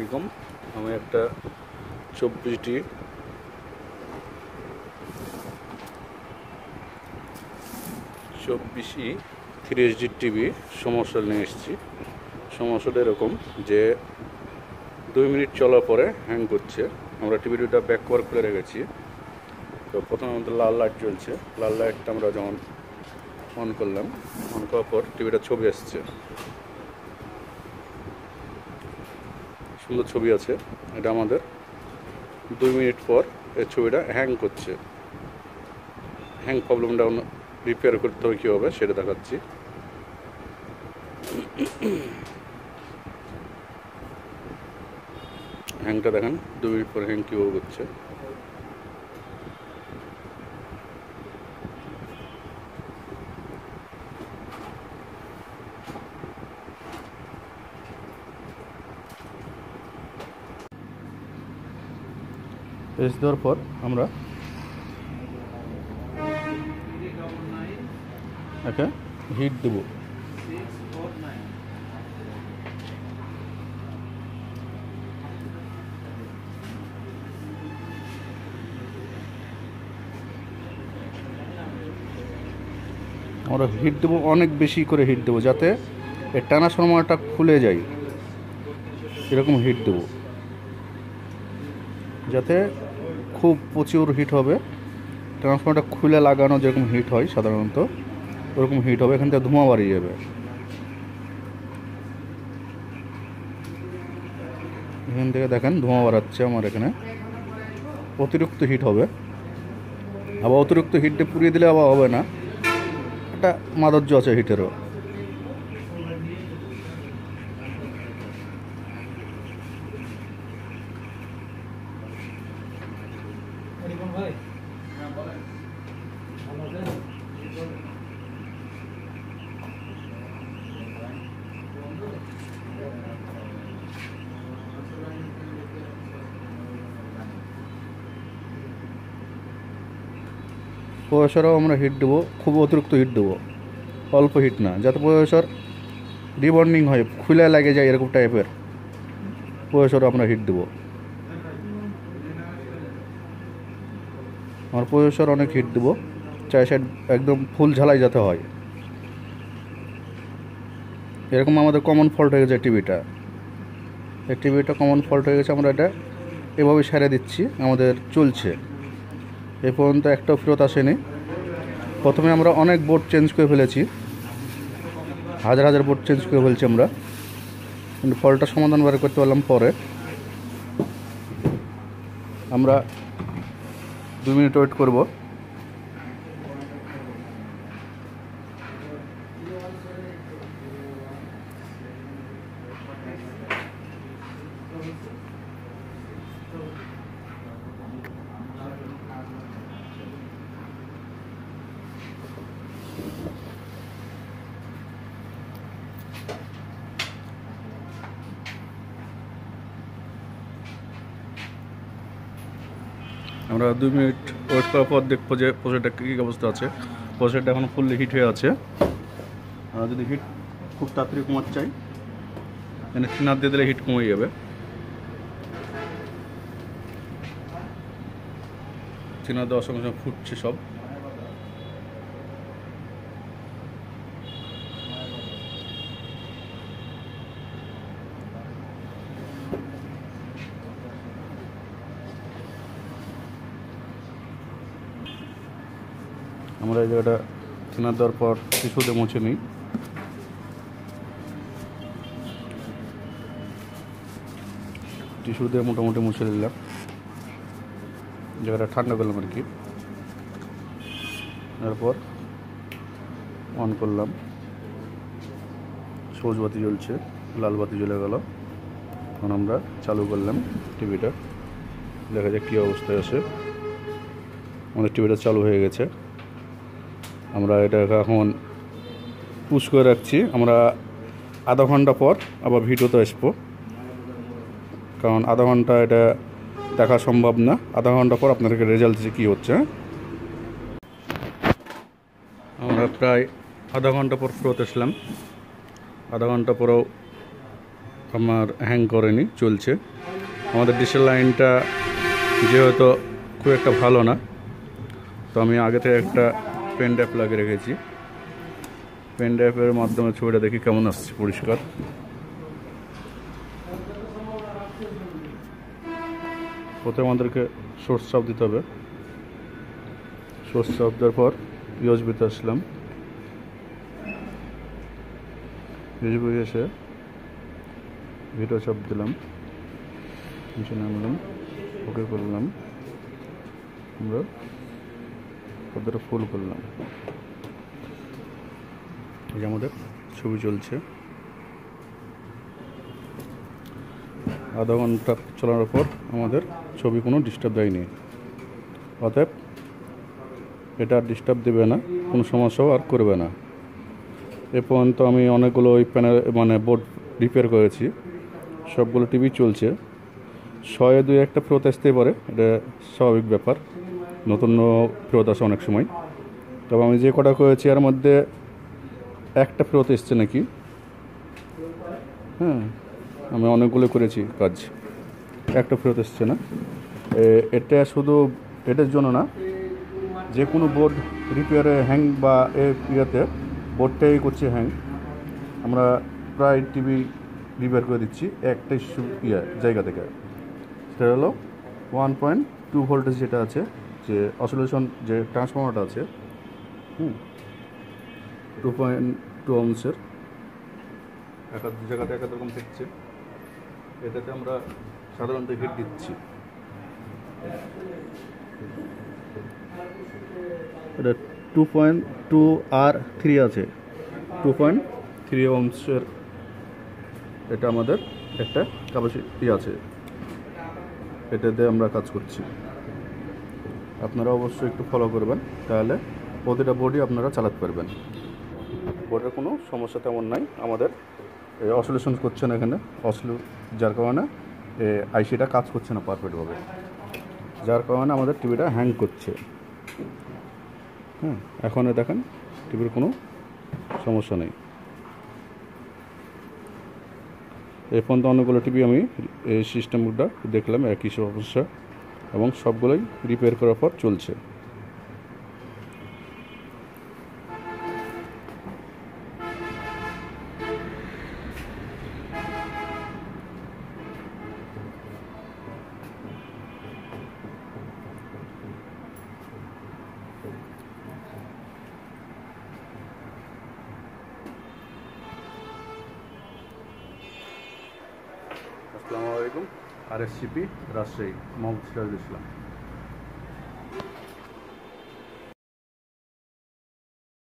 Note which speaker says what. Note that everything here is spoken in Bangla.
Speaker 1: আলাইকুম। আমি একটা 24E 3HD টিভি সমস্যা নিয়ে এসেছি। সমস্যাটা এরকম যে 2 মিনিট চলার পরে হ্যাং করছে। আমরা টিভিটা ব্যাক কভার খুলে রেখেছি। তো প্রথমে আমাদের লাল লাইট জ্বলছে। লাল লাইটটা আমরা যখন অন করলাম, অন করার পর টিভিটা ছবি আসছে, সুন্দর ছবি আছে। এটা আমাদের 2 মিনিট পর এই ছবিটা হ্যাং করছে। হ্যাং প্রবলেমটা রিপেয়ার করতে হবে কীভাবে সেটা দেখাচ্ছি। হ্যাংটা দেখেন, 2 মিনিট পর হ্যাং কীভাবে করছে। পেজ দেওয়ার পর আমরা একে হিট দেব। আমরা হিট দেবো, অনেক বেশি করে হিট দেবো যাতে এর ট্রান্সফরমারটা খুলে যায়। এরকম হিট দেবো যাতে খুব প্রচুর হিট হবে। ট্রান্সফরমারটা খুলে লাগানো যেরকম হিট হয় সাধারণত ওরকম হিট হবে। এখান থেকে ধোঁয়া বাড়িয়ে যাবে। এখান থেকে দেখেন ধোঁয়া বাড়াচ্ছে আমার এখানে। অতিরিক্ত হিট হবে। আবার অতিরিক্ত হিট দিয়ে পুড়িয়ে দিলে আবার হবে না, একটা মাধুর্য আছে হিটেরও। প্রসেসরও আমরা হিট দেবো, খুব অতিরিক্ত হিট দেবো, অল্প হিট না, যাতে প্রসেসর রিবন্ডিং হয়, খুলে লাগে যায় এরকম টাইপের প্রসেসরও আমরা হিট দেবো। আমার প্রসেসর অনেক হিট দেবো, 4 সাইড একদম ফুল ঝালাই যাতে হয়। এরকম আমাদের কমন ফল্ট হয়ে গেছে টিভিটা। এই টিভিটা কমন ফল্ট হয়ে গেছে, আমরা এটা এভাবে সেরে দিচ্ছি। আমাদের চলছে, এ পর্যন্ত একটাও ফেরত আসেনি। প্রথমে আমরা অনেক বোর্ড চেঞ্জ করে ফেলেছি, হাজার হাজার বোর্ড চেঞ্জ করে ফেলছি আমরা, কিন্তু ফল্টটা সমাধান বের করতে পারলাম পরে। আমরা 2 মিনিট ওয়েট করব। আমরা 2 মিনিট ওয়েট করার পর দেখবো যে প্রসেসরটা কী অবস্থা আছে। প্রসেসরটা এখন ফুললি হিট হয়ে আছে। আমরা যদি হিট খুব তাড়াতাড়ি কমাতে চাই, এখানে থিনার দিয়ে দিলে হিট কমে যাবে। থিনার দেওয়ার সঙ্গে সঙ্গে ফুটছে সব। আমরা এই জায়গাটা থিনার দেওয়ার পর টিস্যু দিয়ে মুছে নিই। টিস্যু দিয়ে মোটামুটি মুছে দিলাম, জায়গাটা ঠান্ডা করলাম আর কি। তারপর অন করলাম, সবুজ বাতি জ্বলছে, লাল বাতি জ্বলে গেল। এখন আমরা চালু করলাম টিভিটা, দেখা যাক কী অবস্থায় আছে। আমাদের টিভিটা চালু হয়ে গেছে। আমরা এটা এখন পুশ করে রাখছি। আমরা আধা ঘন্টা পর আবার ভিডিওতে আসবো, কারণ আধা ঘন্টা এটা দেখা সম্ভব না। আধা ঘন্টা পর আপনাদেরকে রেজাল্ট দিচ্ছে কী হচ্ছে। আমরা প্রায় আধা ঘন্টা পর ফেরত আসলাম। আধা ঘন্টা পরেও আমার হ্যাং করেনি, চলছে। আমাদের ডিশের লাইনটা যেহেতু খুব একটা ভালো না, তো আমি আগে থেকে একটা পেন ড্রাইভ লাগিয়ে রেখেছি। পেন ড্রাইভের মাধ্যমে ছবিটা দেখি কেমন আসছে পরিষ্কার। প্রথমে আমাদেরকে সোর্স চাপ দিতে হবে। সোর্স চাপ দেওয়ার পর ইউএসবিতে আসলাম। ইউএসবি এসে ভিডিও চাপ দিলাম, নিচে নামলাম, ওকে করলাম, আমরা পর্দাটা ফুল করলাম। এই যে আমাদের ছবি চলছে। আধা ঘন্টা চলানোর পর আমাদের ছবি কোনো ডিস্টার্ব দেয়নি, অতএব এটা আর ডিস্টার্ব দেবে না, কোনো সমস্যাও আর করবে না। এ পর্যন্ত আমি অনেকগুলো ওই প্যানেল বোর্ড রিপেয়ার করেছি, সবগুলো টিভি চলছে। 100-2 ফেরত আসতেই পারে, এটা স্বাভাবিক ব্যাপার, নতুন ফেরত আসে অনেক সময়। তবে আমি যে কটা করেছি এর মধ্যে একটা ফেরত এসছে নাকি। হ্যাঁ, আমি অনেকগুলো করেছি কাজ, একটা ফেরত এসছে না। এটা শুধু এটার জন্য না, যে কোনো বোর্ড রিপেয়ারে হ্যাং বা ইয়েতে বোর্ডটাই করছে হ্যাং। আমরা প্রায় টিভি রিপেয়ার করে দিচ্ছি একটা জায়গা থেকে। সেটা হলো 1.2 ভোল্টেজ যেটা আছে, যে অসিলেশন যে ট্রান্সফর্মারটা আছে, 2.2 ohms-এর এক জায়গাতে এক রকম থাকছে। এটাতে আমরা সাধারণত হিট দিচ্ছি। এটা 2.2 আর 3 আছে, 2.3 ohms-এর এটা আমাদের একটা ক্যাপাসিটি আছে, এটাতে আমরা কাজ করছি। আপনারা অবশ্যই একটু ফলো করবেন, তাহলে প্রতিটা বোর্ডই আপনারা চালাতে পারবেন। বোর্ডের কোনো সমস্যা তেমন নাই, আমাদের অসিলেশন করছে না এখানে, যার কারণে আইসিটা কাজ করছে না পারফেক্টভাবে, যার কারণে আমাদের টিভিটা হ্যাং করছে। এখন দেখেন টিভির কোনো সমস্যা নেই। এই পর্যন্ত অনেকগুলো টিভি আমি এই সিস্টেমটা দেখলাম, একই সমস্যা, এবং সবগুলোই রিপেয়ার করার পর চলছে। আসসালামু আলাইকুম, RSCP রাজশাহী, মোহাম্মদ সিরাজুল ইসলাম।